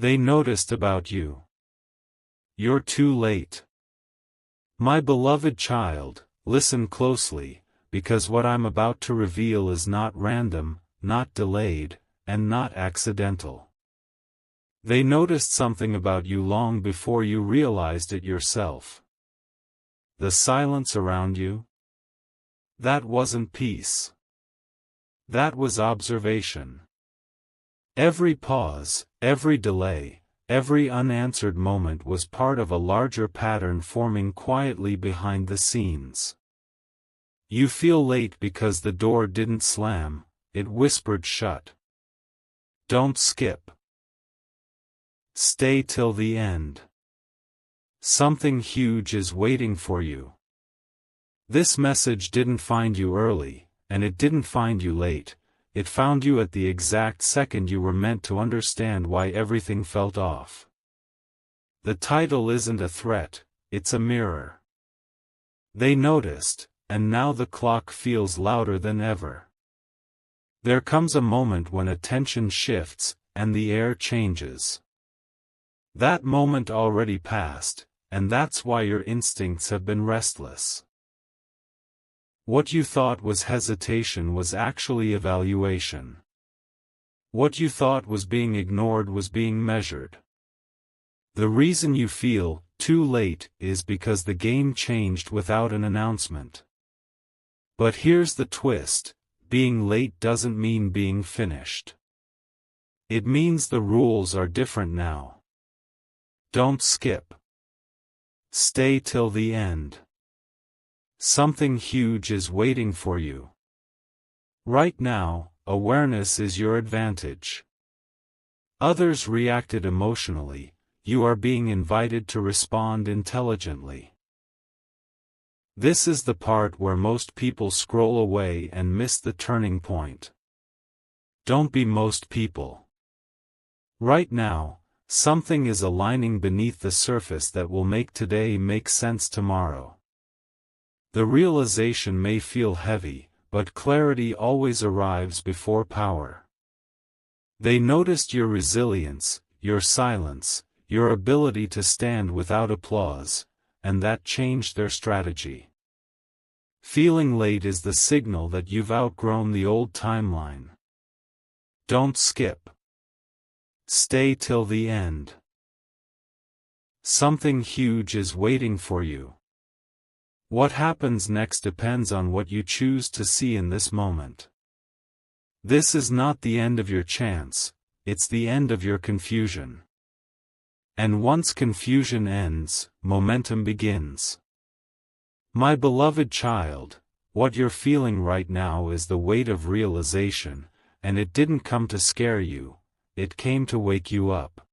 They noticed about you. You're too late. My beloved child, listen closely, because what I'm about to reveal is not random, not delayed, and not accidental. They noticed something about you long before you realized it yourself. The silence around you? That wasn't peace. That was observation. Every pause, every delay, every unanswered moment was part of a larger pattern forming quietly behind the scenes. You feel late because the door didn't slam, it whispered shut. Don't skip. Stay till the end. Something huge is waiting for you. This message didn't find you early, and it didn't find you late. It found you at the exact second you were meant to understand why everything felt off. The title isn't a threat, it's a mirror. They noticed, and now the clock feels louder than ever. There comes a moment when attention shifts, and the air changes. That moment already passed, and that's why your instincts have been restless. What you thought was hesitation was actually evaluation. What you thought was being ignored was being measured. The reason you feel too late is because the game changed without an announcement. But here's the twist: being late doesn't mean being finished. It means the rules are different now. Don't skip. Stay till the end. Something huge is waiting for you. Right now, awareness is your advantage. Others reacted emotionally, you are being invited to respond intelligently. This is the part where most people scroll away and miss the turning point. Don't be most people. Right now, something is aligning beneath the surface that will make today make sense tomorrow. The realization may feel heavy, but clarity always arrives before power. They noticed your resilience, your silence, your ability to stand without applause, and that changed their strategy. Feeling late is the signal that you've outgrown the old timeline. Don't skip. Stay till the end. Something huge is waiting for you. What happens next depends on what you choose to see in this moment. This is not the end of your chance, it's the end of your confusion. And once confusion ends, momentum begins. My beloved child, what you're feeling right now is the weight of realization, and it didn't come to scare you, it came to wake you up.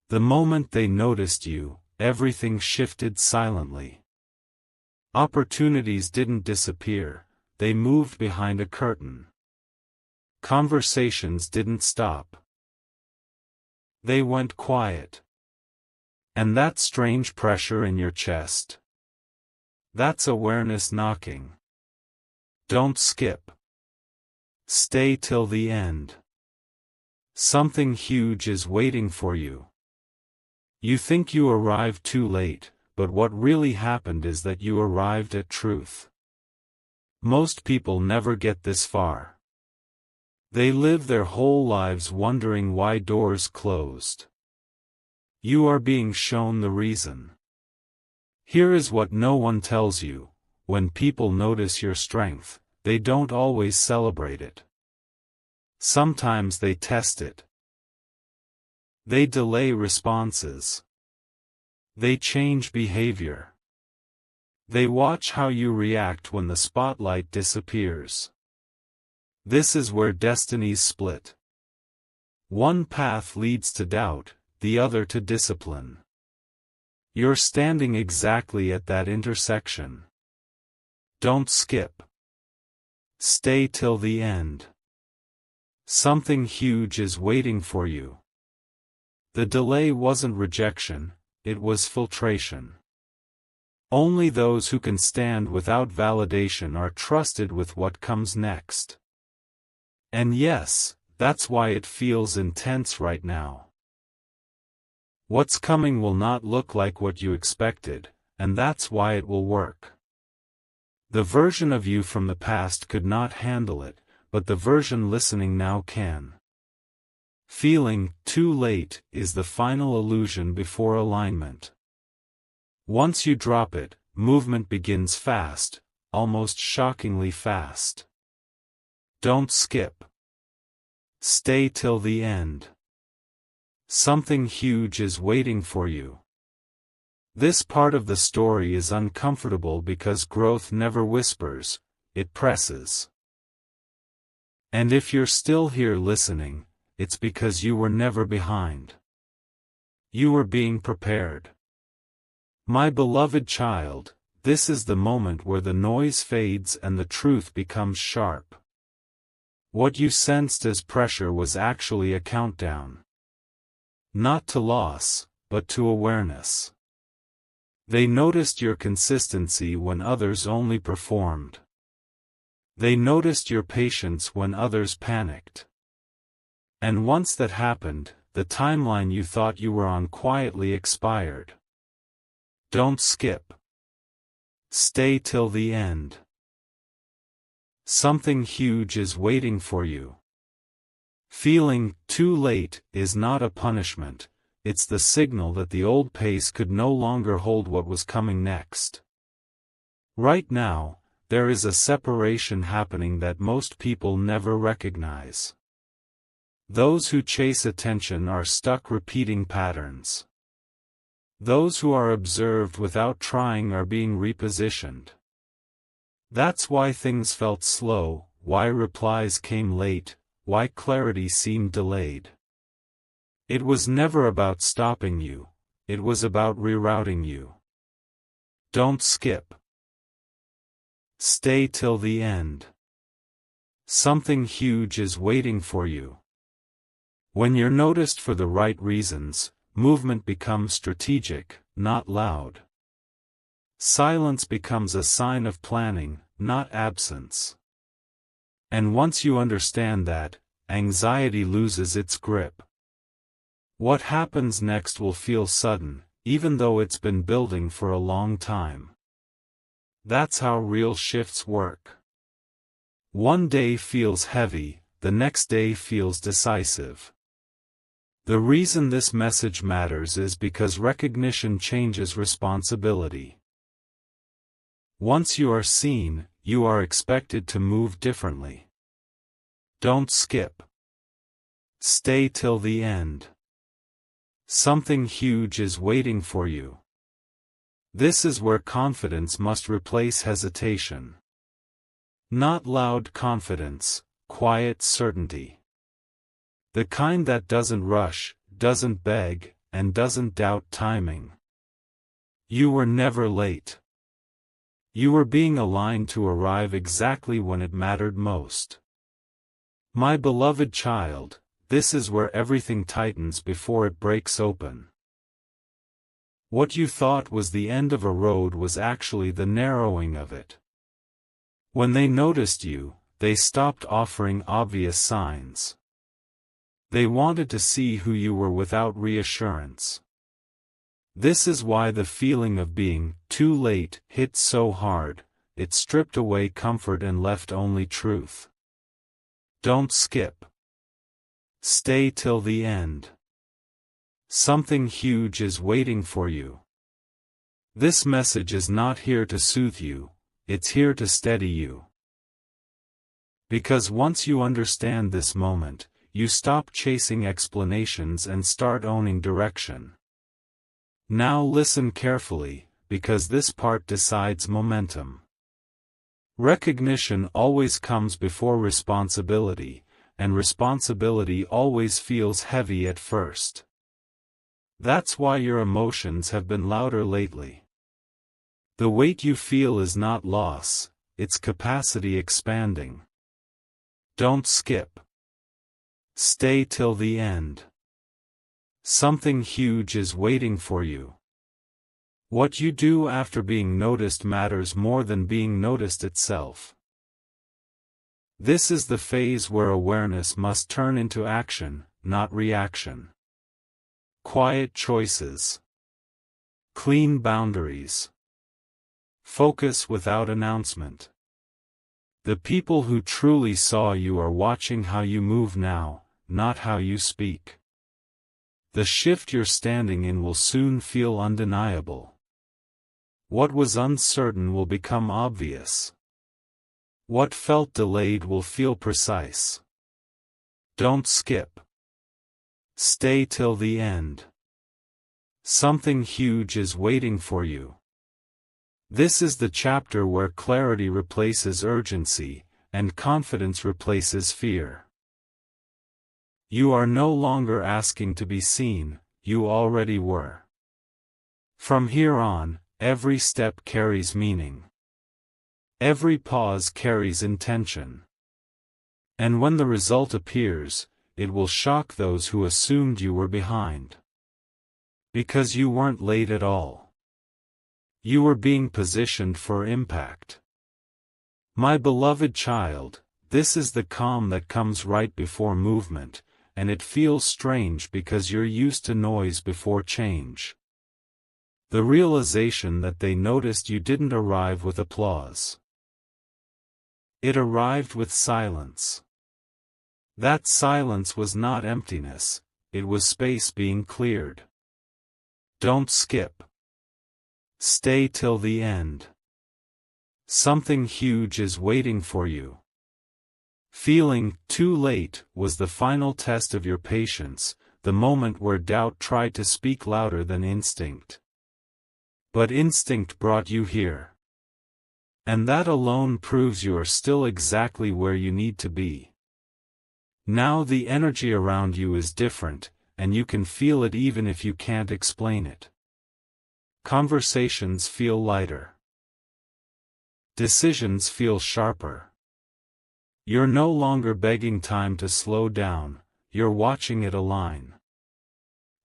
The moment they noticed you, everything shifted silently. Opportunities didn't disappear, they moved behind a curtain. Conversations didn't stop. They went quiet. And that strange pressure in your chest. That's awareness knocking. Don't skip. Stay till the end. Something huge is waiting for you. You think you arrived too late, but what really happened is that you arrived at truth. Most people never get this far. They live their whole lives wondering why doors closed. You are being shown the reason. Here is what no one tells you: when people notice your strength, they don't always celebrate it. Sometimes they test it. They delay responses. They change behavior. They watch how you react when the spotlight disappears. This is where destinies split. One path leads to doubt, the other to discipline. You're standing exactly at that intersection. Don't skip. Stay till the end. Something huge is waiting for you. The delay wasn't rejection, it was filtration. Only those who can stand without validation are trusted with what comes next. And yes, that's why it feels intense right now. What's coming will not look like what you expected, and that's why it will work. The version of you from the past could not handle it, but the version listening now can. Feeling too late is the final illusion before alignment. Once you drop it, movement begins fast, almost shockingly fast. Don't skip. Stay till the end. Something huge is waiting for you. This part of the story is uncomfortable because growth never whispers, it presses. And if you're still here listening, it's because you were never behind. You were being prepared. My beloved child, this is the moment where the noise fades and the truth becomes sharp. What you sensed as pressure was actually a countdown. Not to loss, but to awareness. They noticed your consistency when others only performed. They noticed your patience when others panicked. And once that happened, the timeline you thought you were on quietly expired. Don't skip. Stay till the end. Something huge is waiting for you. Feeling too late is not a punishment, it's the signal that the old pace could no longer hold what was coming next. Right now, there is a separation happening that most people never recognize. Those who chase attention are stuck repeating patterns. Those who are observed without trying are being repositioned. That's why things felt slow, why replies came late, why clarity seemed delayed. It was never about stopping you, it was about rerouting you. Don't skip. Stay till the end. Something huge is waiting for you. When you're noticed for the right reasons, movement becomes strategic, not loud. Silence becomes a sign of planning, not absence. And once you understand that, anxiety loses its grip. What happens next will feel sudden, even though it's been building for a long time. That's how real shifts work. One day feels heavy, the next day feels decisive. The reason this message matters is because recognition changes responsibility. Once you are seen, you are expected to move differently. Don't skip. Stay till the end. Something huge is waiting for you. This is where confidence must replace hesitation. Not loud confidence, quiet certainty. The kind that doesn't rush, doesn't beg, and doesn't doubt timing. You were never late. You were being aligned to arrive exactly when it mattered most. My beloved child, this is where everything tightens before it breaks open. What you thought was the end of a road was actually the narrowing of it. When they noticed you, they stopped offering obvious signs. They wanted to see who you were without reassurance. This is why the feeling of being too late hit so hard, it stripped away comfort and left only truth. Don't skip. Stay till the end. Something huge is waiting for you. This message is not here to soothe you, it's here to steady you. Because once you understand this moment, you stop chasing explanations and start owning direction. Now listen carefully, because this part decides momentum. Recognition always comes before responsibility, and responsibility always feels heavy at first. That's why your emotions have been louder lately. The weight you feel is not loss, it's capacity expanding. Don't skip. Stay till the end. Something huge is waiting for you. What you do after being noticed matters more than being noticed itself. This is the phase where awareness must turn into action, not reaction. Quiet choices. Clean boundaries. Focus without announcement. The people who truly saw you are watching how you move now, not how you speak. The shift you're standing in will soon feel undeniable. What was uncertain will become obvious. What felt delayed will feel precise. Don't skip. Stay till the end. Something huge is waiting for you. This is the chapter where clarity replaces urgency, and confidence replaces fear. You are no longer asking to be seen, you already were. From here on, every step carries meaning. Every pause carries intention. And when the result appears, it will shock those who assumed you were behind. Because you weren't late at all. You were being positioned for impact. My beloved child, this is the calm that comes right before movement, and it feels strange because you're used to noise before change. The realization that they noticed you didn't arrive with applause. It arrived with silence. That silence was not emptiness, it was space being cleared. Don't skip. Stay till the end. Something huge is waiting for you. Feeling too late was the final test of your patience, the moment where doubt tried to speak louder than instinct. But instinct brought you here. And that alone proves you are still exactly where you need to be. Now the energy around you is different, and you can feel it even if you can't explain it. Conversations feel lighter. Decisions feel sharper. You're no longer begging time to slow down, you're watching it align.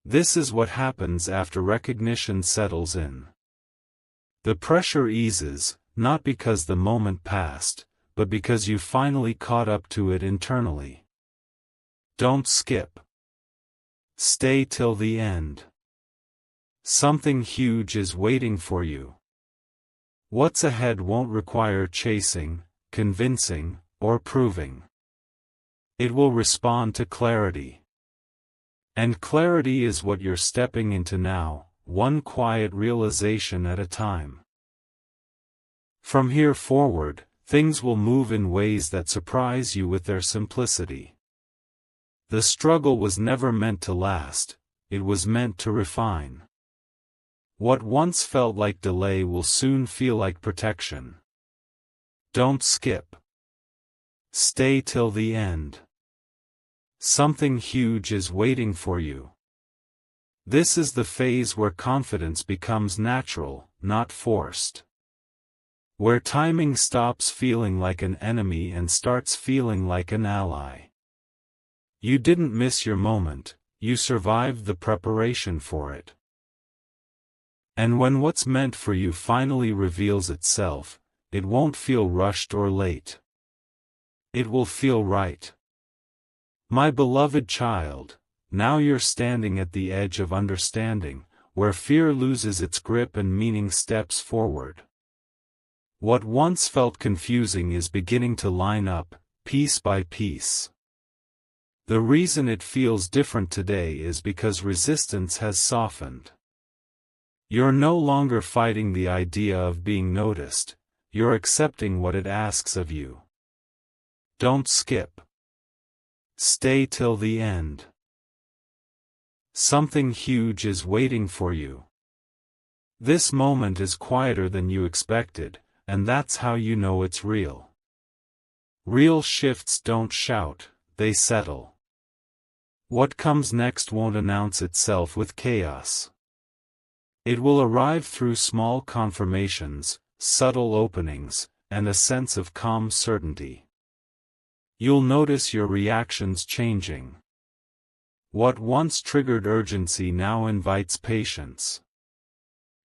This is what happens after recognition settles in. The pressure eases, not because the moment passed, but because you finally caught up to it internally. Don't skip. Stay till the end. Something huge is waiting for you. What's ahead won't require chasing, convincing, or proving. It will respond to clarity. And clarity is what you're stepping into now, one quiet realization at a time. From here forward, things will move in ways that surprise you with their simplicity. The struggle was never meant to last, it was meant to refine. What once felt like delay will soon feel like protection. Don't skip. Stay till the end. Something huge is waiting for you. This is the phase where confidence becomes natural, not forced. Where timing stops feeling like an enemy and starts feeling like an ally. You didn't miss your moment, you survived the preparation for it. And when what's meant for you finally reveals itself, it won't feel rushed or late. It will feel right. My beloved child, now you're standing at the edge of understanding, where fear loses its grip and meaning steps forward. What once felt confusing is beginning to line up, piece by piece. The reason it feels different today is because resistance has softened. You're no longer fighting the idea of being noticed, you're accepting what it asks of you. Don't skip. Stay till the end. Something huge is waiting for you. This moment is quieter than you expected, and that's how you know it's real. Real shifts don't shout, they settle. What comes next won't announce itself with chaos. It will arrive through small confirmations, subtle openings, and a sense of calm certainty. You'll notice your reactions changing. What once triggered urgency now invites patience.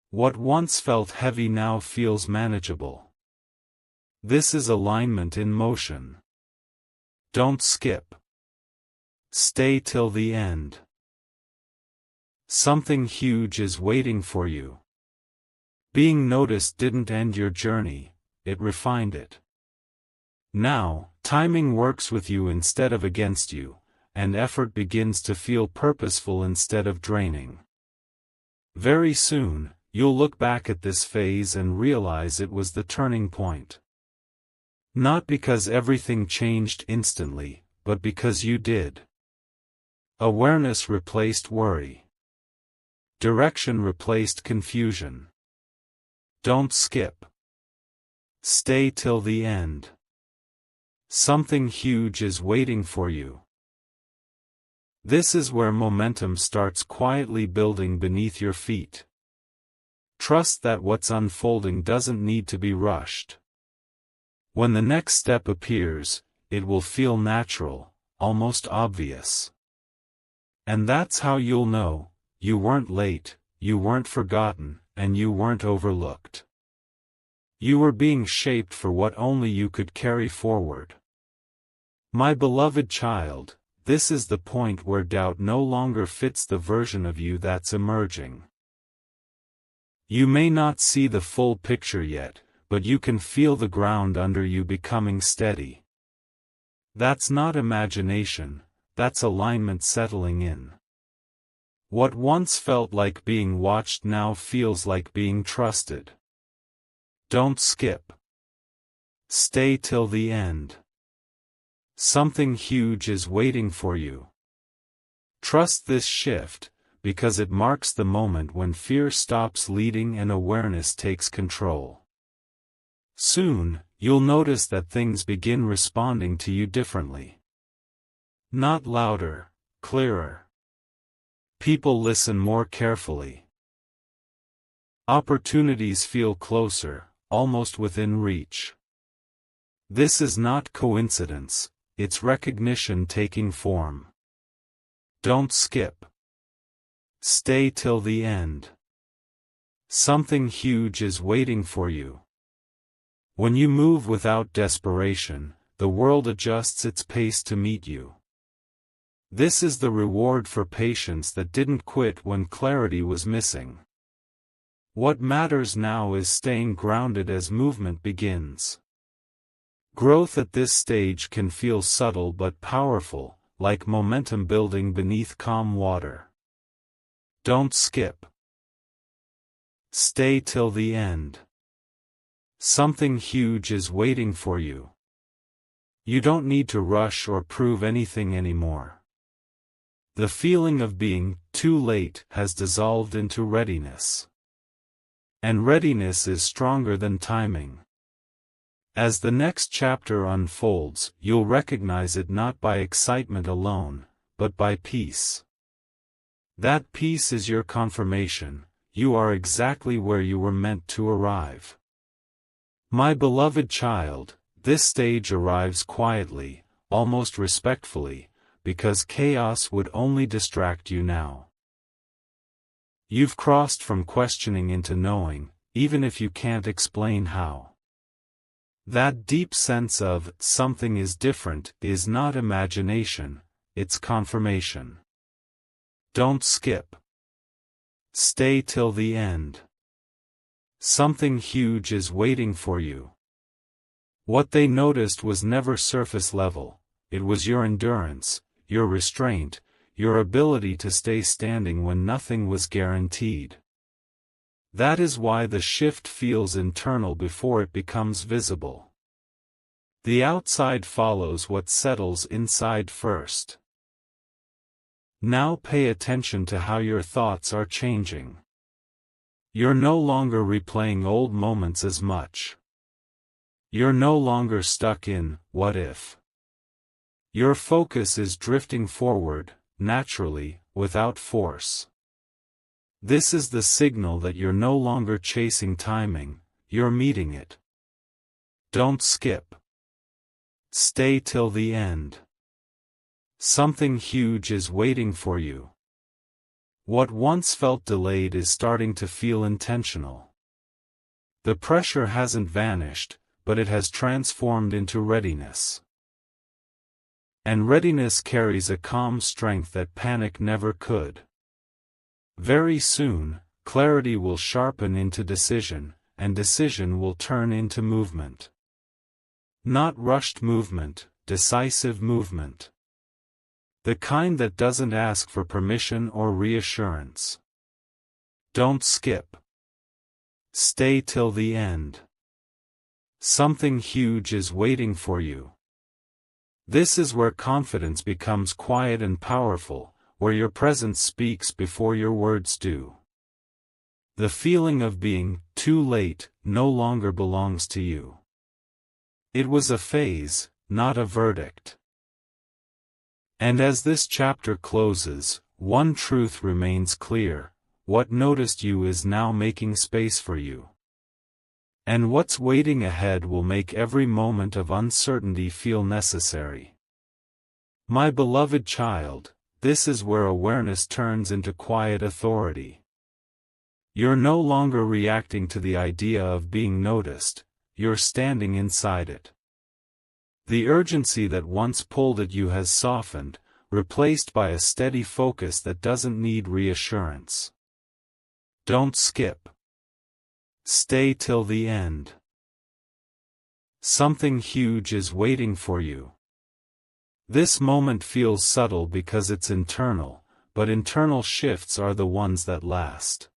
What once felt heavy now feels manageable. This is alignment in motion. Don't skip. Stay till the end. Something huge is waiting for you. Being noticed didn't end your journey, it refined it. Now, timing works with you instead of against you, and effort begins to feel purposeful instead of draining. Very soon, you'll look back at this phase and realize it was the turning point. Not because everything changed instantly, but because you did. Awareness replaced worry. Direction replaced confusion. Don't skip. Stay till the end. Something huge is waiting for you. This is where momentum starts quietly building beneath your feet. Trust that what's unfolding doesn't need to be rushed. When the next step appears, it will feel natural, almost obvious. And that's how you'll know, you weren't late, you weren't forgotten, and you weren't overlooked. You were being shaped for what only you could carry forward. My beloved child, this is the point where doubt no longer fits the version of you that's emerging. You may not see the full picture yet, but you can feel the ground under you becoming steady. That's not imagination, that's alignment settling in. What once felt like being watched now feels like being trusted. Don't skip. Stay till the end. Something huge is waiting for you. Trust this shift, because it marks the moment when fear stops leading and awareness takes control. Soon, you'll notice that things begin responding to you differently. Not louder, clearer. People listen more carefully. Opportunities feel closer, almost within reach. This is not coincidence, it's recognition taking form. Don't skip. Stay till the end. Something huge is waiting for you. When you move without desperation, the world adjusts its pace to meet you. This is the reward for patience that didn't quit when clarity was missing. What matters now is staying grounded as movement begins. Growth at this stage can feel subtle but powerful, like momentum building beneath calm water. Don't skip. Stay till the end. Something huge is waiting for you. You don't need to rush or prove anything anymore. The feeling of being too late has dissolved into readiness. And readiness is stronger than timing. As the next chapter unfolds, you'll recognize it not by excitement alone, but by peace. That peace is your confirmation, you are exactly where you were meant to arrive. My beloved child, this stage arrives quietly, almost respectfully, because chaos would only distract you now. You've crossed from questioning into knowing, even if you can't explain how. That deep sense of something is different is not imagination, it's confirmation. Don't skip. Stay till the end. Something huge is waiting for you. What they noticed was never surface level, it was your endurance, your restraint, your ability to stay standing when nothing was guaranteed. That is why the shift feels internal before it becomes visible. The outside follows what settles inside first. Now pay attention to how your thoughts are changing. You're no longer replaying old moments as much. You're no longer stuck in, what if? Your focus is drifting forward, naturally, without force. This is the signal that you're no longer chasing timing, you're meeting it. Don't skip. Stay till the end. Something huge is waiting for you. What once felt delayed is starting to feel intentional. The pressure hasn't vanished, but it has transformed into readiness. And readiness carries a calm strength that panic never could. Very soon, clarity will sharpen into decision, and decision will turn into movement. Not rushed movement, decisive movement. The kind that doesn't ask for permission or reassurance. Don't skip. Stay till the end. Something huge is waiting for you. This is where confidence becomes quiet and powerful, where your presence speaks before your words do. The feeling of being too late no longer belongs to you. It was a phase, not a verdict. And as this chapter closes, one truth remains clear: what noticed you is now making space for you. And what's waiting ahead will make every moment of uncertainty feel necessary. My beloved child, this is where awareness turns into quiet authority. You're no longer reacting to the idea of being noticed, you're standing inside it. The urgency that once pulled at you has softened, replaced by a steady focus that doesn't need reassurance. Don't skip. Stay till the end. Something huge is waiting for you. This moment feels subtle because it's internal, but internal shifts are the ones that last.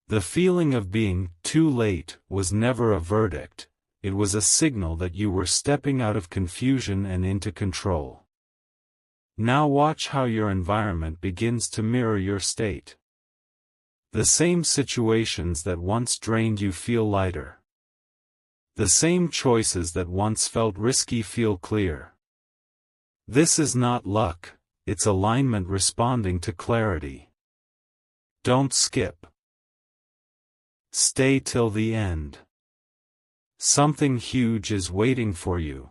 The feeling of being too late was never a verdict, it was a signal that you were stepping out of confusion and into control. Now watch how your environment begins to mirror your state. The same situations that once drained you feel lighter. The same choices that once felt risky feel clear. This is not luck, it's alignment responding to clarity. Don't skip. Stay till the end. Something huge is waiting for you.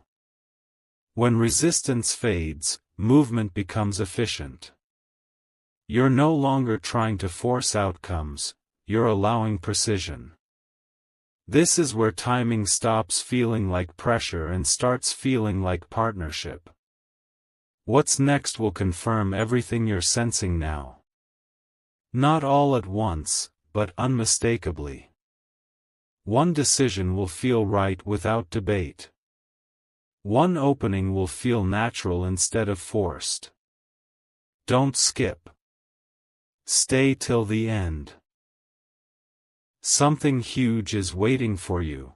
When resistance fades, movement becomes efficient. You're no longer trying to force outcomes, you're allowing precision. This is where timing stops feeling like pressure and starts feeling like partnership. What's next will confirm everything you're sensing now. Not all at once, but unmistakably. One decision will feel right without debate. One opening will feel natural instead of forced. Don't skip. Stay till the end. Something huge is waiting for you.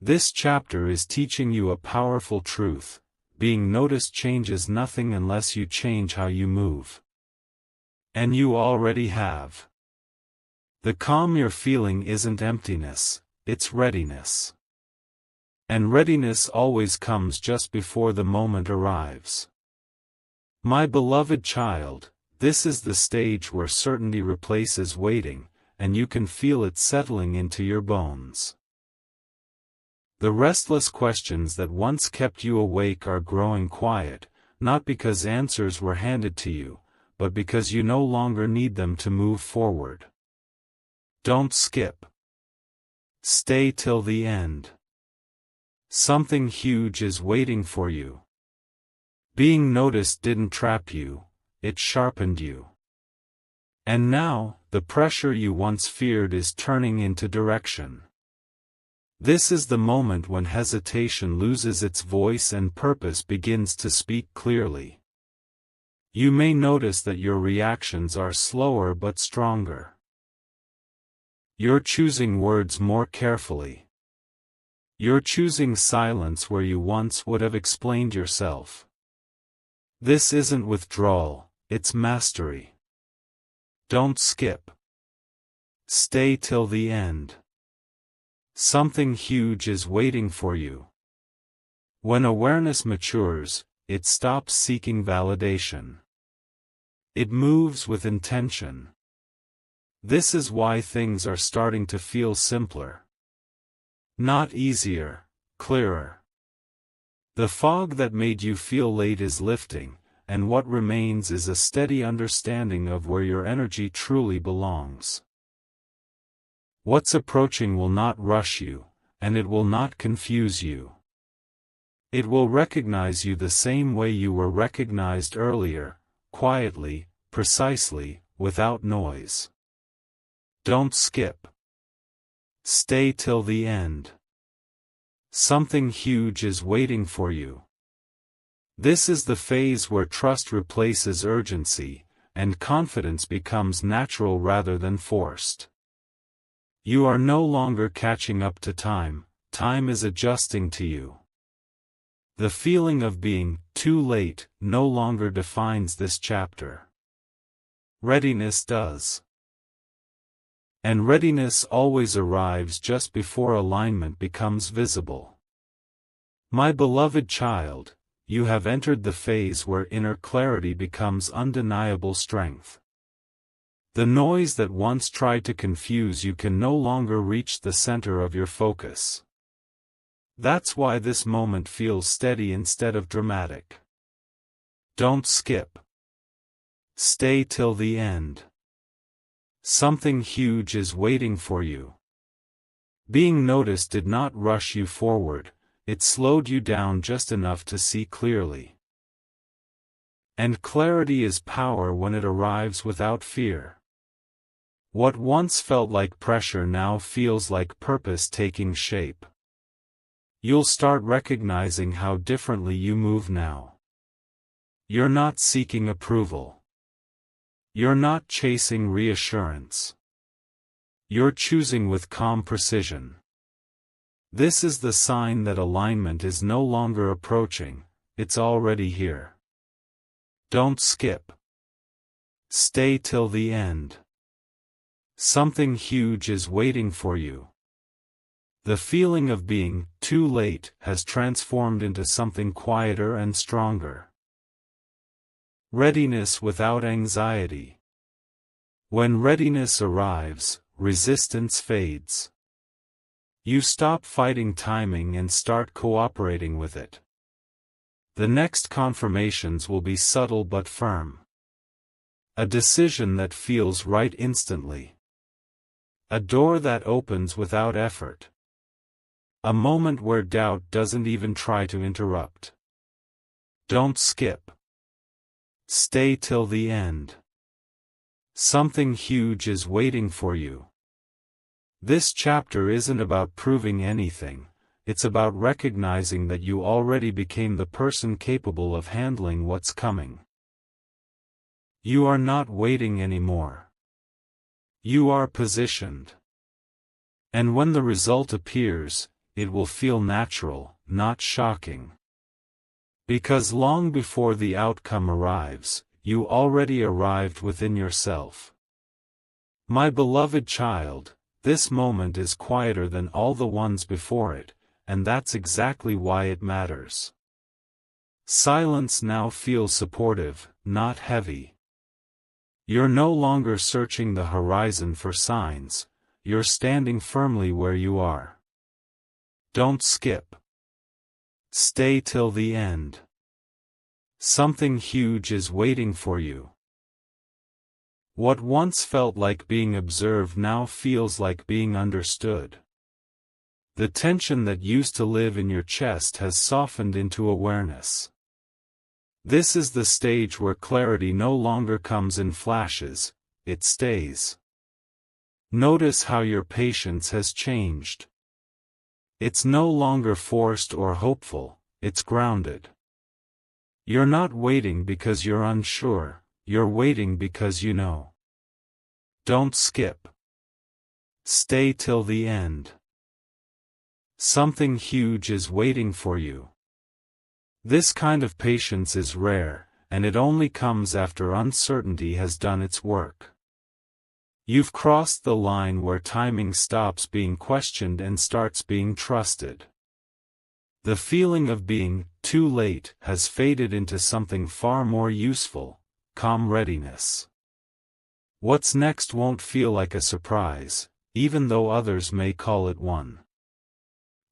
This chapter is teaching you a powerful truth: being noticed changes nothing unless you change how you move. And you already have. The calm you're feeling isn't emptiness, it's readiness. And readiness always comes just before the moment arrives. My beloved child, this is the stage where certainty replaces waiting, and you can feel it settling into your bones. The restless questions that once kept you awake are growing quiet, not because answers were handed to you, but because you no longer need them to move forward. Don't skip. Stay till the end. Something huge is waiting for you. Being noticed didn't trap you, it sharpened you. And now, the pressure you once feared is turning into direction. This is the moment when hesitation loses its voice and purpose begins to speak clearly. You may notice that your reactions are slower but stronger. You're choosing words more carefully. You're choosing silence where you once would have explained yourself. This isn't withdrawal, it's mastery. Don't skip. Stay till the end. Something huge is waiting for you. When awareness matures, it stops seeking validation. It moves with intention. This is why things are starting to feel simpler. Not easier, clearer. The fog that made you feel late is lifting, and what remains is a steady understanding of where your energy truly belongs. What's approaching will not rush you, and it will not confuse you. It will recognize you the same way you were recognized earlier, quietly, precisely, without noise. Don't skip. Stay till the end. Something huge is waiting for you. This is the phase where trust replaces urgency, and confidence becomes natural rather than forced. You are no longer catching up to time, time is adjusting to you. The feeling of being too late no longer defines this chapter. Readiness does. And readiness always arrives just before alignment becomes visible. My beloved child, you have entered the phase where inner clarity becomes undeniable strength. The noise that once tried to confuse you can no longer reach the center of your focus. That's why this moment feels steady instead of dramatic. Don't skip. Stay till the end. Something huge is waiting for you. Being noticed did not rush you forward, it slowed you down just enough to see clearly. And clarity is power when it arrives without fear. What once felt like pressure now feels like purpose taking shape. You'll start recognizing how differently you move now. You're not seeking approval. You're not chasing reassurance. You're choosing with calm precision. This is the sign that alignment is no longer approaching, it's already here. Don't skip. Stay till the end. Something huge is waiting for you. The feeling of being too late has transformed into something quieter and stronger. Readiness without anxiety. When readiness arrives, resistance fades. You stop fighting timing and start cooperating with it. The next confirmations will be subtle but firm. A decision that feels right instantly. A door that opens without effort. A moment where doubt doesn't even try to interrupt. Don't skip. Stay till the end. Something huge is waiting for you. This chapter isn't about proving anything, it's about recognizing that you already became the person capable of handling what's coming. You are not waiting anymore. You are positioned. And when the result appears, it will feel natural, not shocking. Because long before the outcome arrives, you already arrived within yourself. My beloved child, this moment is quieter than all the ones before it, and that's exactly why it matters. Silence now feels supportive, not heavy. You're no longer searching the horizon for signs, you're standing firmly where you are. Don't skip. Stay till the end. Something huge is waiting for you. What once felt like being observed now feels like being understood. The tension that used to live in your chest has softened into awareness. This is the stage where clarity no longer comes in flashes, it stays. Notice how your patience has changed. It's no longer forced or hopeful, it's grounded. You're not waiting because you're unsure, you're waiting because you know. Don't skip. Stay till the end. Something huge is waiting for you. This kind of patience is rare, and it only comes after uncertainty has done its work. You've crossed the line where timing stops being questioned and starts being trusted. The feeling of being too late has faded into something far more useful, calm readiness. What's next won't feel like a surprise, even though others may call it one.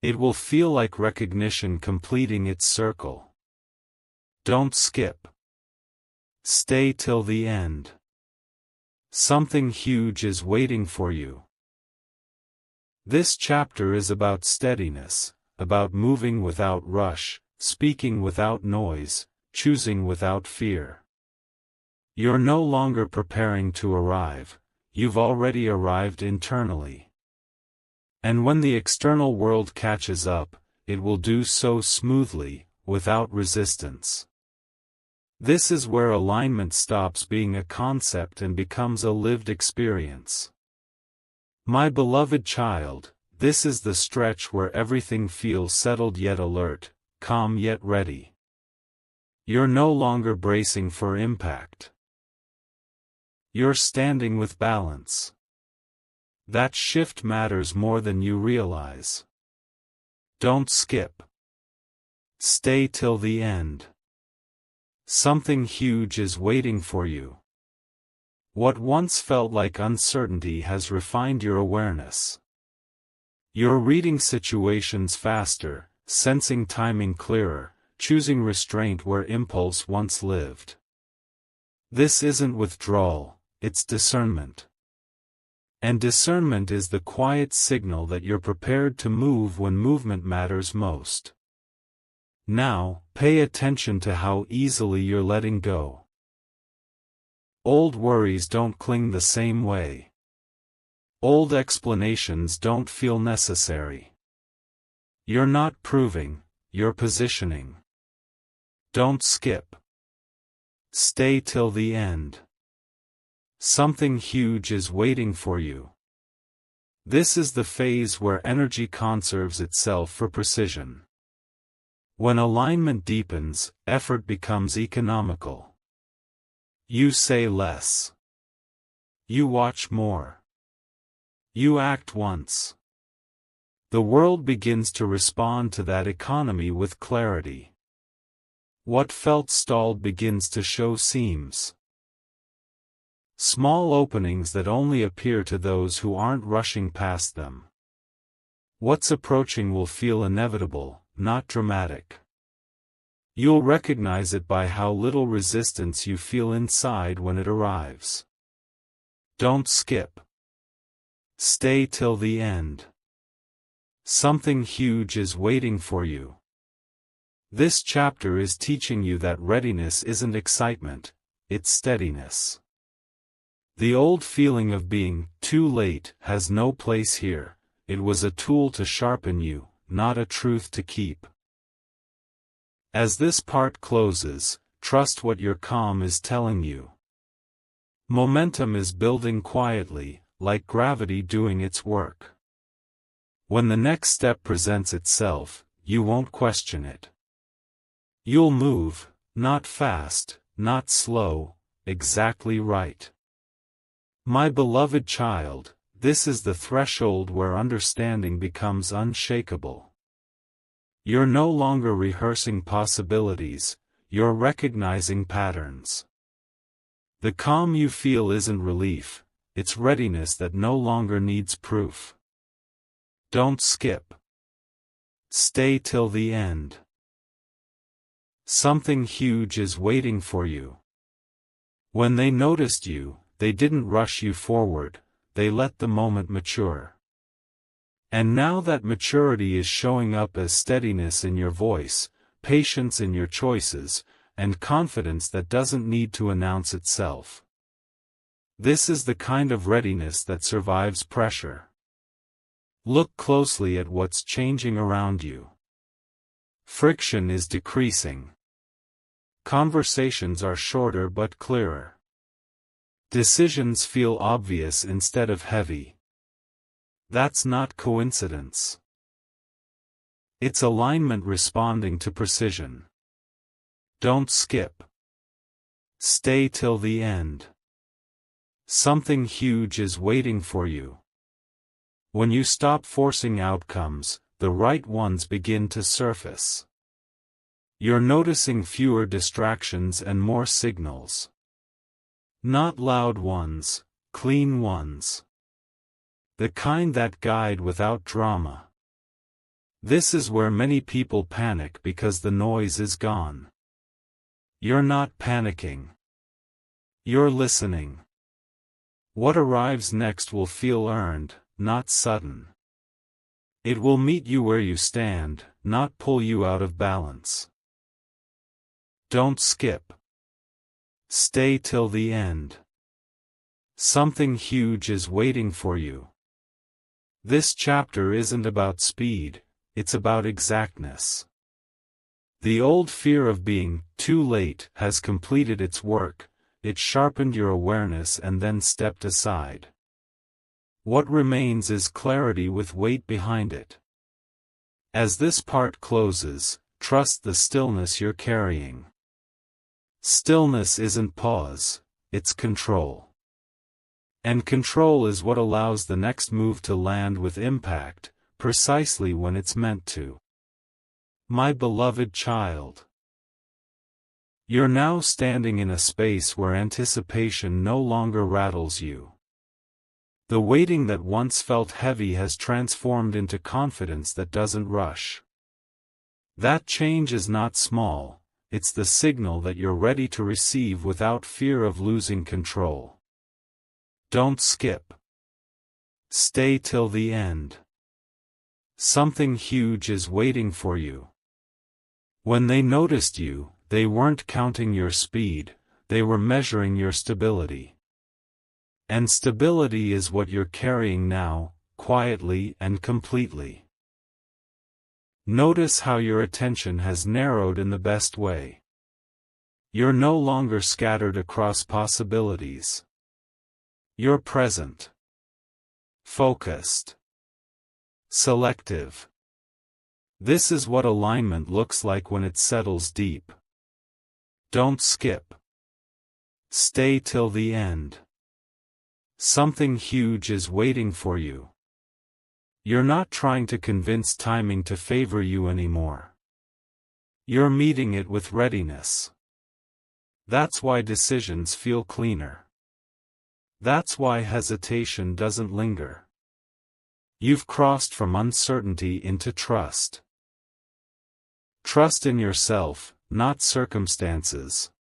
It will feel like recognition completing its circle. Don't skip. Stay till the end. Something huge is waiting for you. This chapter is about steadiness, about moving without rush, speaking without noise, choosing without fear. You're no longer preparing to arrive, you've already arrived internally. And when the external world catches up, it will do so smoothly, without resistance. This is where alignment stops being a concept and becomes a lived experience. My beloved child, this is the stretch where everything feels settled yet alert, calm yet ready. You're no longer bracing for impact. You're standing with balance. That shift matters more than you realize. Don't skip. Stay till the end. Something huge is waiting for you. What once felt like uncertainty has refined your awareness. You're reading situations faster, sensing timing clearer, choosing restraint where impulse once lived. This isn't withdrawal, it's discernment. And discernment is the quiet signal that you're prepared to move when movement matters most. Now, pay attention to how easily you're letting go. Old worries don't cling the same way. Old explanations don't feel necessary. You're not proving, you're positioning. Don't skip. Stay till the end. Something huge is waiting for you. This is the phase where energy conserves itself for precision. When alignment deepens, effort becomes economical. You say less. You watch more. You act once. The world begins to respond to that economy with clarity. What felt stalled begins to show seams. Small openings that only appear to those who aren't rushing past them. What's approaching will feel inevitable, not dramatic. You'll recognize it by how little resistance you feel inside when it arrives. Don't skip. Stay till the end. Something huge is waiting for you. This chapter is teaching you that readiness isn't excitement, it's steadiness. The old feeling of being too late has no place here. It was a tool to sharpen you, not a truth to keep. As this part closes, trust what your calm is telling you. Momentum is building quietly, like gravity doing its work. When the next step presents itself, you won't question it. You'll move, not fast, not slow, exactly right. My beloved child, this is the threshold where understanding becomes unshakable. You're no longer rehearsing possibilities, you're recognizing patterns. The calm you feel isn't relief, it's readiness that no longer needs proof. Don't skip. Stay till the end. Something huge is waiting for you. When they noticed you, they didn't rush you forward, they let the moment mature. And now that maturity is showing up as steadiness in your voice, patience in your choices, and confidence that doesn't need to announce itself. This is the kind of readiness that survives pressure. Look closely at what's changing around you. Friction is decreasing. Conversations are shorter but clearer. Decisions feel obvious instead of heavy. That's not coincidence. It's alignment responding to precision. Don't skip. Stay till the end. Something huge is waiting for you. When you stop forcing outcomes, the right ones begin to surface. You're noticing fewer distractions and more signals. Not loud ones, clean ones. The kind that guide without drama. This is where many people panic because the noise is gone. You're not panicking. You're listening. What arrives next will feel earned, not sudden. It will meet you where you stand, not pull you out of balance. Don't skip. Stay till the end. Something huge is waiting for you. This chapter isn't about speed, it's about exactness. The old fear of being too late has completed its work, it sharpened your awareness and then stepped aside. What remains is clarity with weight behind it. As this part closes, trust the stillness you're carrying. Stillness isn't pause, it's control. And control is what allows the next move to land with impact, precisely when it's meant to. My beloved child. You're now standing in a space where anticipation no longer rattles you. The waiting that once felt heavy has transformed into confidence that doesn't rush. That change is not small, it's the signal that you're ready to receive without fear of losing control. Don't skip. Stay till the end. Something huge is waiting for you. When they noticed you, they weren't counting your speed, they were measuring your stability. And stability is what you're carrying now, quietly and completely. Notice how your attention has narrowed in the best way. You're no longer scattered across possibilities. You're present. Focused. Selective. This is what alignment looks like when it settles deep. Don't skip. Stay till the end. Something huge is waiting for you. You're not trying to convince timing to favor you anymore. You're meeting it with readiness. That's why decisions feel cleaner. That's why hesitation doesn't linger. You've crossed from uncertainty into trust. Trust in yourself, not circumstances.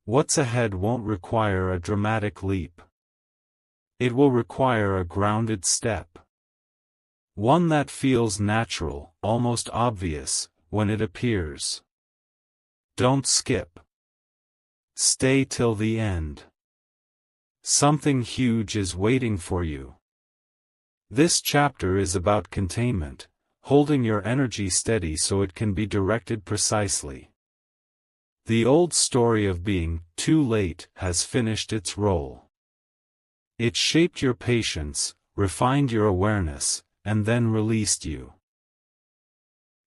What's ahead won't require a dramatic leap. It will require a grounded step. One that feels natural, almost obvious, when it appears. Don't skip. Stay till the end. Something huge is waiting for you. This chapter is about containment, holding your energy steady so it can be directed precisely. The old story of being too late has finished its role. It shaped your patience, refined your awareness, and then released you.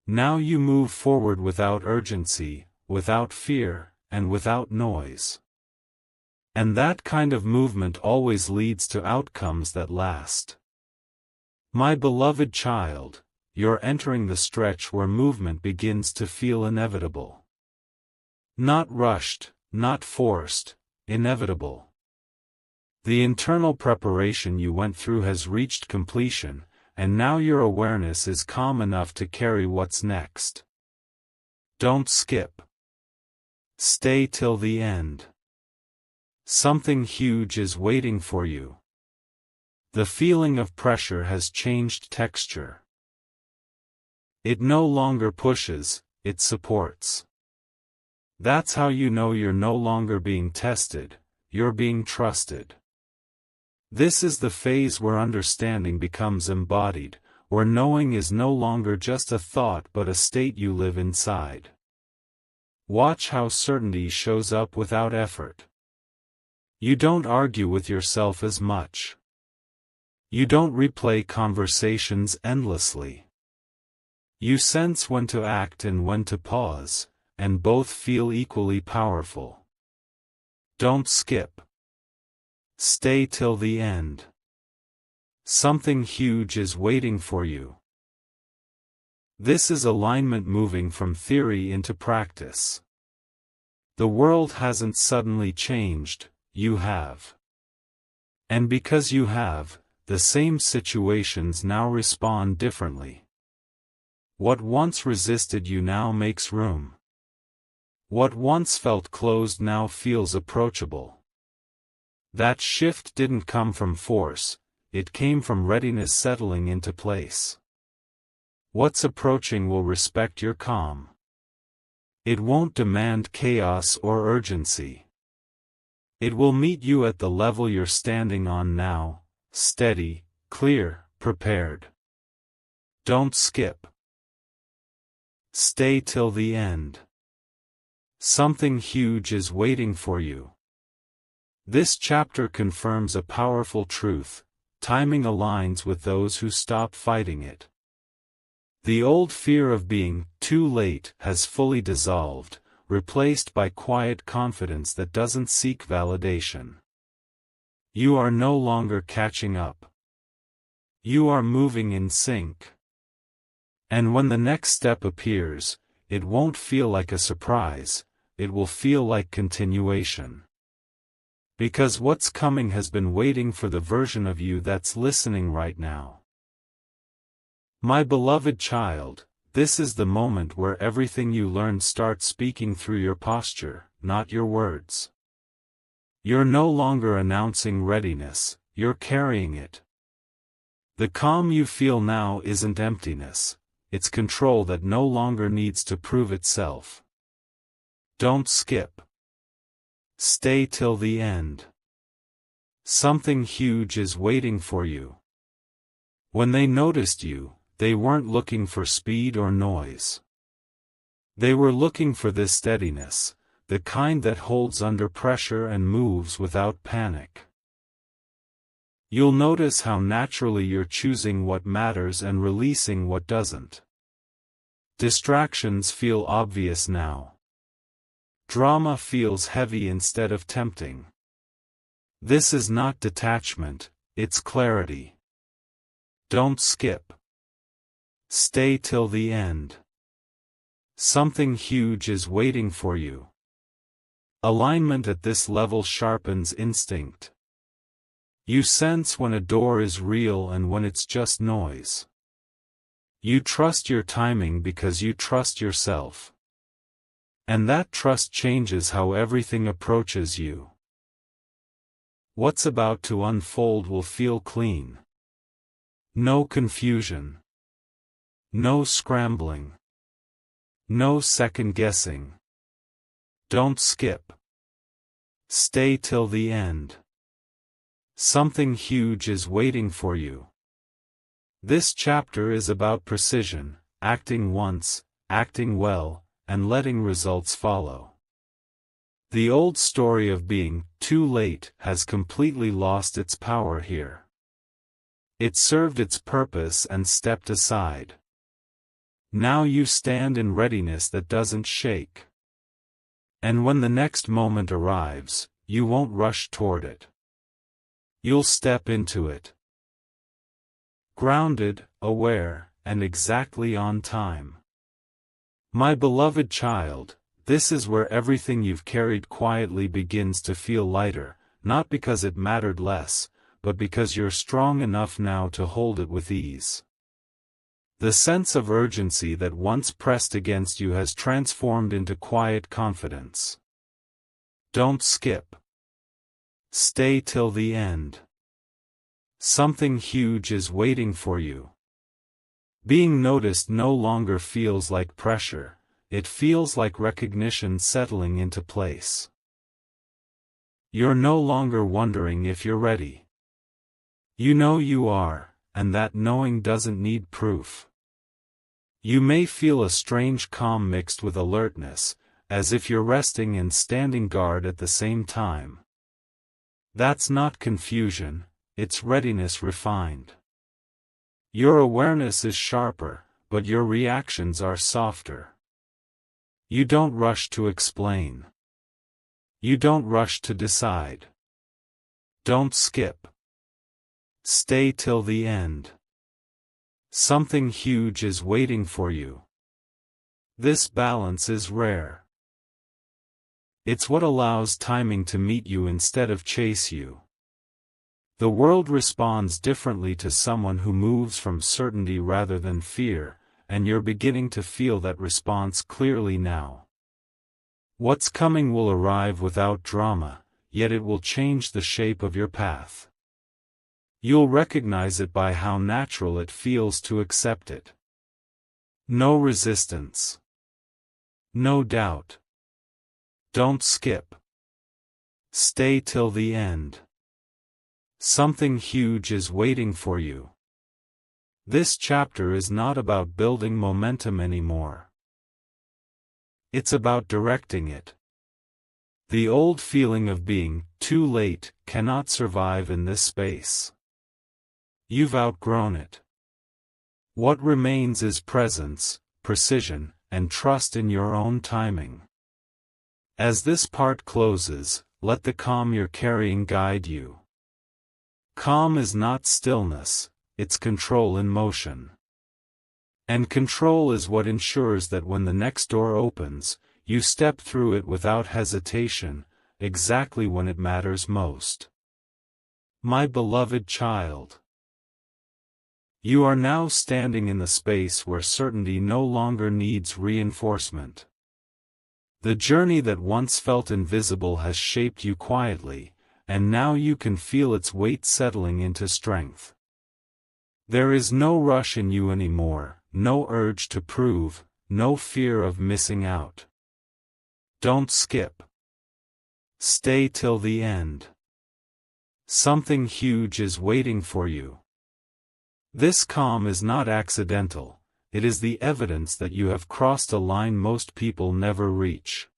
Now you move forward without urgency, without fear, and without noise. And that kind of movement always leads to outcomes that last. My beloved child, you're entering the stretch where movement begins to feel inevitable. Not rushed, not forced, inevitable. The internal preparation you went through has reached completion, and now your awareness is calm enough to carry what's next. Don't skip. Stay till the end. Something huge is waiting for you. The feeling of pressure has changed texture. It no longer pushes, it supports. That's how you know you're no longer being tested, you're being trusted. This is the phase where understanding becomes embodied, where knowing is no longer just a thought but a state you live inside. Watch how certainty shows up without effort. You don't argue with yourself as much. You don't replay conversations endlessly. You sense when to act and when to pause, and both feel equally powerful. Don't skip. Stay till the end. Something huge is waiting for you. This is alignment moving from theory into practice. The world hasn't suddenly changed, you have. And because you have, the same situations now respond differently. What once resisted you now makes room. What once felt closed now feels approachable. That shift didn't come from force, it came from readiness settling into place. What's approaching will respect your calm. It won't demand chaos or urgency. It will meet you at the level you're standing on now, steady, clear, prepared. Don't skip. Stay till the end. Something huge is waiting for you. This chapter confirms a powerful truth: timing aligns with those who stop fighting it. The old fear of being too late has fully dissolved, replaced by quiet confidence that doesn't seek validation. You are no longer catching up. You are moving in sync. And when the next step appears, it won't feel like a surprise, it will feel like continuation. Because what's coming has been waiting for the version of you that's listening right now. My beloved child, this is the moment where everything you learned starts speaking through your posture, not your words. You're no longer announcing readiness, you're carrying it. The calm you feel now isn't emptiness, it's control that no longer needs to prove itself. Don't skip. Stay till the end. Something huge is waiting for you. When they noticed you, they weren't looking for speed or noise. They were looking for this steadiness, the kind that holds under pressure and moves without panic. You'll notice how naturally you're choosing what matters and releasing what doesn't. Distractions feel obvious now. Drama feels heavy instead of tempting. This is not detachment, it's clarity. Don't skip. Stay till the end. Something huge is waiting for you. Alignment at this level sharpens instinct. You sense when a door is real and when it's just noise. You trust your timing because you trust yourself. And that trust changes how everything approaches you. What's about to unfold will feel clean. No confusion. No scrambling. No second guessing. Don't skip. Stay till the end. Something huge is waiting for you. This chapter is about precision, acting once, acting well, and letting results follow. The old story of being too late has completely lost its power here. It served its purpose and stepped aside. Now you stand in readiness that doesn't shake. And when the next moment arrives, you won't rush toward it. You'll step into it. Grounded, aware, and exactly on time. My beloved child, this is where everything you've carried quietly begins to feel lighter, not because it mattered less, but because you're strong enough now to hold it with ease. The sense of urgency that once pressed against you has transformed into quiet confidence. Don't skip. Stay till the end. Something huge is waiting for you. Being noticed no longer feels like pressure, it feels like recognition settling into place. You're no longer wondering if you're ready. You know you are, and that knowing doesn't need proof. You may feel a strange calm mixed with alertness, as if you're resting and standing guard at the same time. That's not confusion, it's readiness refined. Your awareness is sharper, but your reactions are softer. You don't rush to explain. You don't rush to decide. Don't skip. Stay till the end. Something huge is waiting for you. This balance is rare. It's what allows timing to meet you instead of chase you. The world responds differently to someone who moves from certainty rather than fear, and you're beginning to feel that response clearly now. What's coming will arrive without drama, yet it will change the shape of your path. You'll recognize it by how natural it feels to accept it. No resistance. No doubt. Don't skip. Stay till the end. Something huge is waiting for you. This chapter is not about building momentum anymore. It's about directing it. The old feeling of being too late cannot survive in this space. You've outgrown it. What remains is presence, precision, and trust in your own timing. As this part closes, let the calm you're carrying guide you. Calm is not stillness, it's control in motion. And control is what ensures that when the next door opens, you step through it without hesitation, exactly when it matters most. My beloved child, you are now standing in the space where certainty no longer needs reinforcement. The journey that once felt invisible has shaped you quietly, and now you can feel its weight settling into strength. There is no rush in you anymore, no urge to prove, no fear of missing out. Don't skip. Stay till the end. Something huge is waiting for you. This calm is not accidental, it is the evidence that you have crossed a line most people never reach.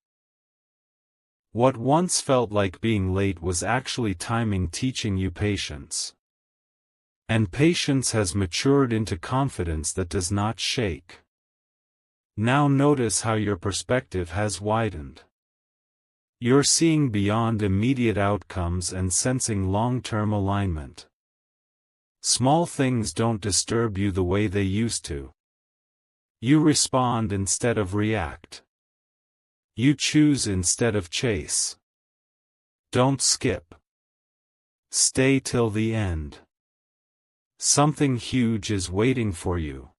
What once felt like being late was actually timing teaching you patience. And patience has matured into confidence that does not shake. Now notice how your perspective has widened. You're seeing beyond immediate outcomes and sensing long-term alignment. Small things don't disturb you the way they used to. You respond instead of react. You choose instead of chase. Don't skip. Stay till the end. Something huge is waiting for you.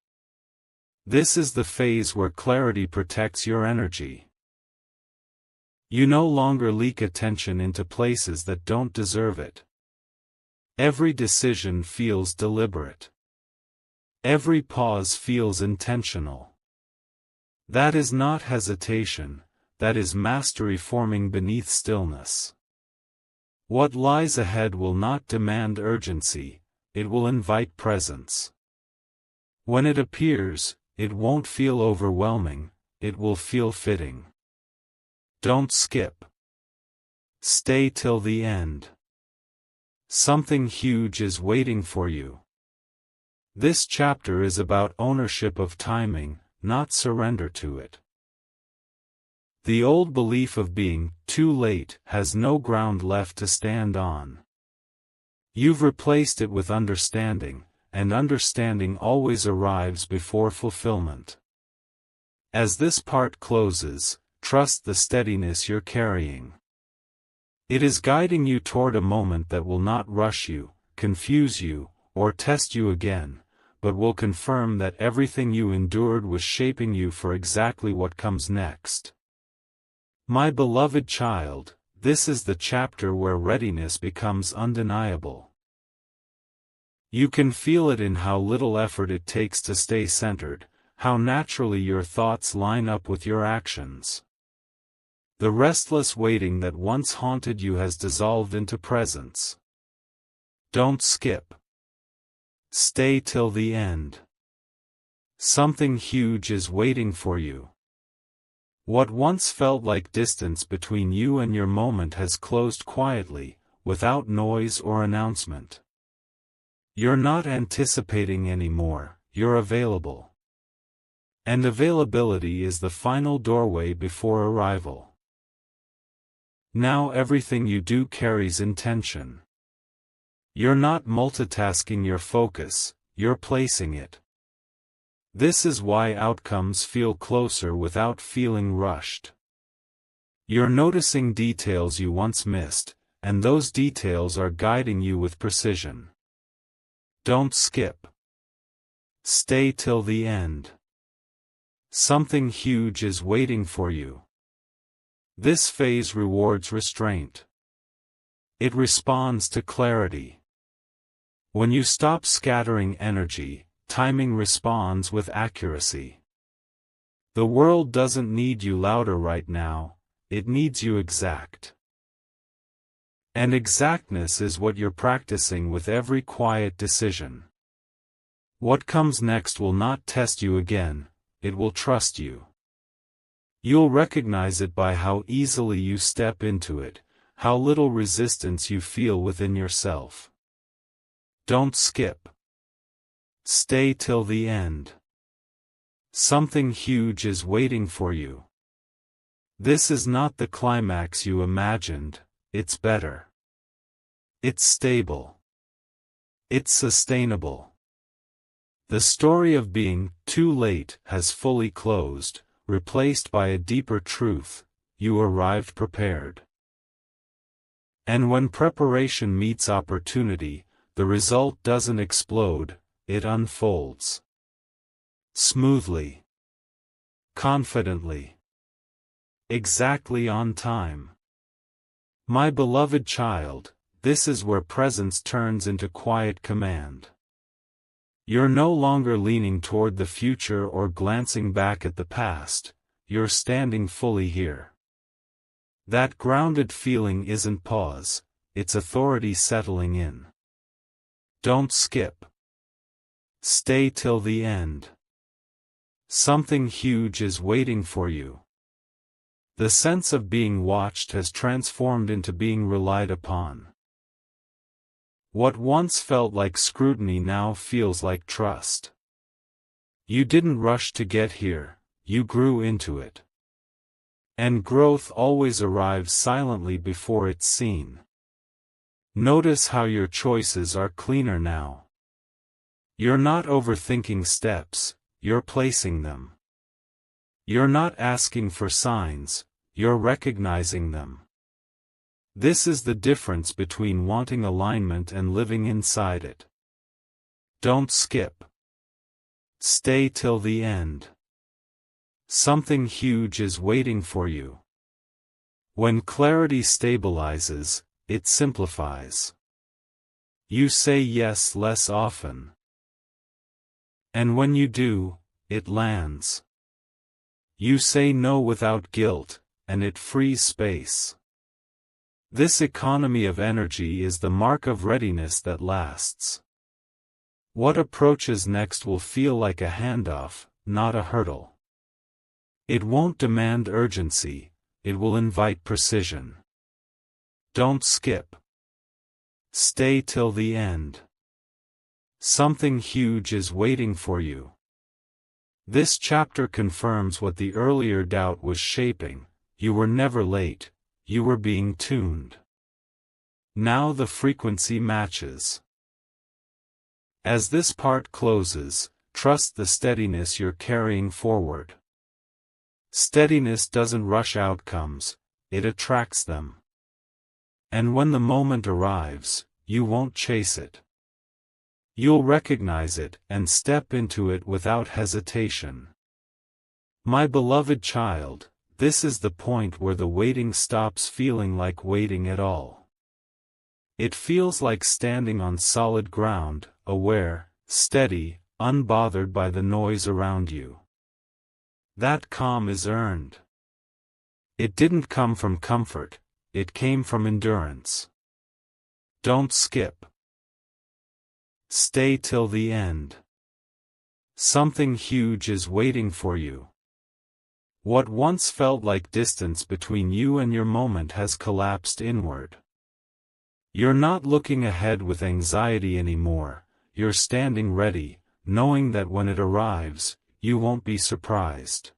This is the phase where clarity protects your energy. You no longer leak attention into places that don't deserve it. Every decision feels deliberate. Every pause feels intentional. That is not hesitation, that is mastery forming beneath stillness. What lies ahead will not demand urgency, it will invite presence. When it appears, it won't feel overwhelming, it will feel fitting. Don't skip. Stay till the end. Something huge is waiting for you. This chapter is about ownership of timing, not surrender to it. The old belief of being too late has no ground left to stand on. You've replaced it with understanding, and understanding always arrives before fulfillment. As this part closes, trust the steadiness you're carrying. It is guiding you toward a moment that will not rush you, confuse you, or test you again, but will confirm that everything you endured was shaping you for exactly what comes next. My beloved child, this is the chapter where readiness becomes undeniable. You can feel it in how little effort it takes to stay centered, how naturally your thoughts line up with your actions. The restless waiting that once haunted you has dissolved into presence. Don't skip. Stay till the end. Something huge is waiting for you. What once felt like distance between you and your moment has closed quietly, without noise or announcement. You're not anticipating anymore, you're available. And availability is the final doorway before arrival. Now everything you do carries intention. You're not multitasking your focus, you're placing it. This is why outcomes feel closer without feeling rushed. You're noticing details you once missed, and those details are guiding you with precision. Don't skip. Stay till the end. Something huge is waiting for you. This phase rewards restraint. It responds to clarity. When you stop scattering energy, timing responds with accuracy. The world doesn't need you louder right now, it needs you exact. And exactness is what you're practicing with every quiet decision. What comes next will not test you again, it will trust you. You'll recognize it by how easily you step into it, how little resistance you feel within yourself. Don't skip. Stay till the end. Something huge is waiting for you. This is not the climax you imagined, it's better. It's stable. It's sustainable. The story of being too late has fully closed, replaced by a deeper truth: you arrived prepared. And when preparation meets opportunity, the result doesn't explode, it unfolds. Smoothly. Confidently. Exactly on time. My beloved child, this is where presence turns into quiet command. You're no longer leaning toward the future or glancing back at the past, you're standing fully here. That grounded feeling isn't pause, it's authority settling in. Don't skip. Stay till the end. Something huge is waiting for you. The sense of being watched has transformed into being relied upon. What once felt like scrutiny now feels like trust. You didn't rush to get here, you grew into it. And growth always arrives silently before it's seen. Notice how your choices are cleaner now. You're not overthinking steps, you're placing them. You're not asking for signs, you're recognizing them. This is the difference between wanting alignment and living inside it. Don't skip. Stay till the end. Something huge is waiting for you. When clarity stabilizes, it simplifies. You say yes less often. And when you do, it lands. You say no without guilt, and it frees space. This economy of energy is the mark of readiness that lasts. What approaches next will feel like a handoff, not a hurdle. It won't demand urgency, it will invite precision. Don't skip. Stay till the end. Something huge is waiting for you. This chapter confirms what the earlier doubt was shaping: you were never late, you were being tuned. Now the frequency matches. As this part closes, trust the steadiness you're carrying forward. Steadiness doesn't rush outcomes, it attracts them. And when the moment arrives, you won't chase it. You'll recognize it and step into it without hesitation. My beloved child, this is the point where the waiting stops feeling like waiting at all. It feels like standing on solid ground, aware, steady, unbothered by the noise around you. That calm is earned. It didn't come from comfort, it came from endurance. Don't skip. Stay till the end. Something huge is waiting for you. What once felt like distance between you and your moment has collapsed inward. You're not looking ahead with anxiety anymore, you're standing ready, knowing that when it arrives, you won't be surprised.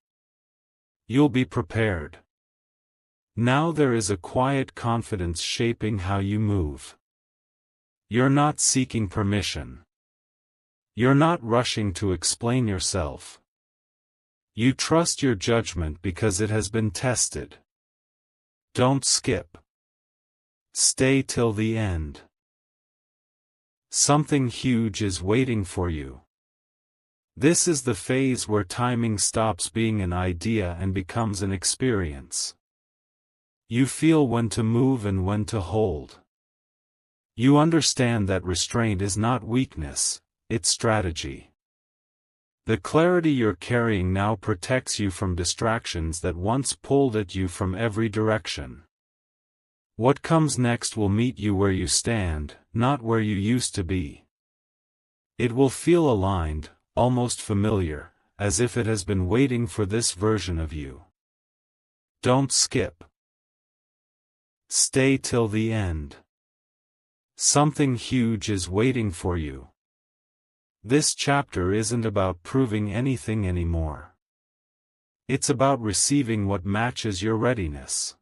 You'll be prepared. Now there is a quiet confidence shaping how you move. You're not seeking permission. You're not rushing to explain yourself. You trust your judgment because it has been tested. Don't skip. Stay till the end. Something huge is waiting for you. This is the phase where timing stops being an idea and becomes an experience. You feel when to move and when to hold. You understand that restraint is not weakness, it's strategy. The clarity you're carrying now protects you from distractions that once pulled at you from every direction. What comes next will meet you where you stand, not where you used to be. It will feel aligned, almost familiar, as if it has been waiting for this version of you. Don't skip. Stay till the end. Something huge is waiting for you. This chapter isn't about proving anything anymore. It's about receiving what matches your readiness.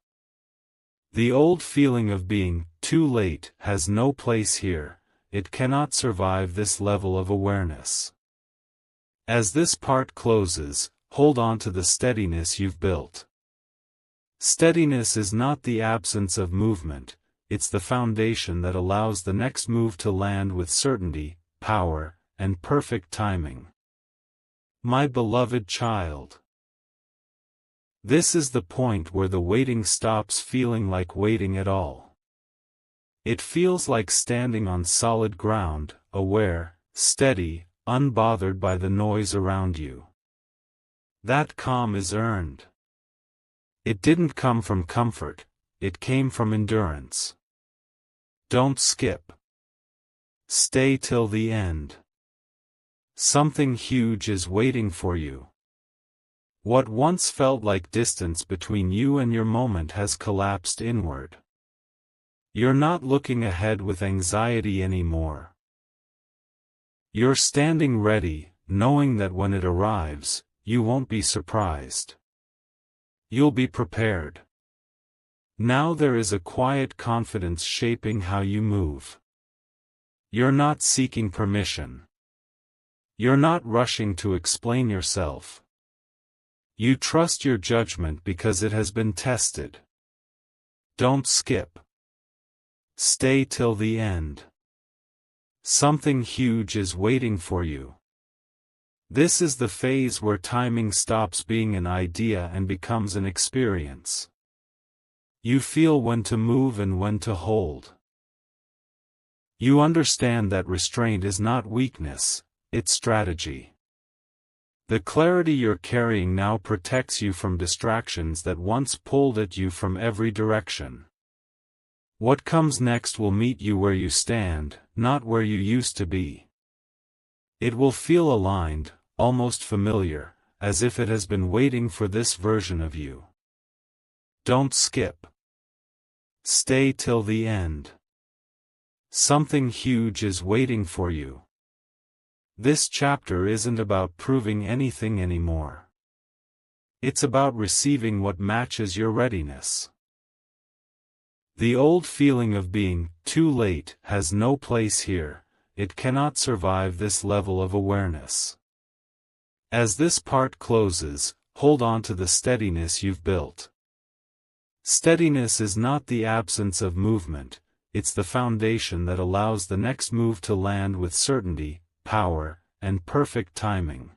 The old feeling of being too late has no place here. It cannot survive this level of awareness. As this part closes, hold on to the steadiness you've built. Steadiness is not the absence of movement, it's the foundation that allows the next move to land with certainty, power, and perfect timing. My beloved child. This is the point where the waiting stops feeling like waiting at all. It feels like standing on solid ground, aware, steady, unbothered by the noise around you. That calm is earned. It didn't come from comfort, it came from endurance. Don't skip. Stay till the end. Something huge is waiting for you. What once felt like distance between you and your moment has collapsed inward. You're not looking ahead with anxiety anymore. You're standing ready, knowing that when it arrives, you won't be surprised. You'll be prepared. Now there is a quiet confidence shaping how you move. You're not seeking permission. You're not rushing to explain yourself. You trust your judgment because it has been tested. Don't skip. Stay till the end. Something huge is waiting for you. This is the phase where timing stops being an idea and becomes an experience. You feel when to move and when to hold. You understand that restraint is not weakness, it's strategy. The clarity you're carrying now protects you from distractions that once pulled at you from every direction. What comes next will meet you where you stand, not where you used to be. It will feel aligned, almost familiar, as if it has been waiting for this version of you. Don't skip. Stay till the end. Something huge is waiting for you. This chapter isn't about proving anything anymore. It's about receiving what matches your readiness. The old feeling of being too late has no place here, it cannot survive this level of awareness. As this part closes, hold on to the steadiness you've built. Steadiness is not the absence of movement, it's the foundation that allows the next move to land with certainty, power, and perfect timing.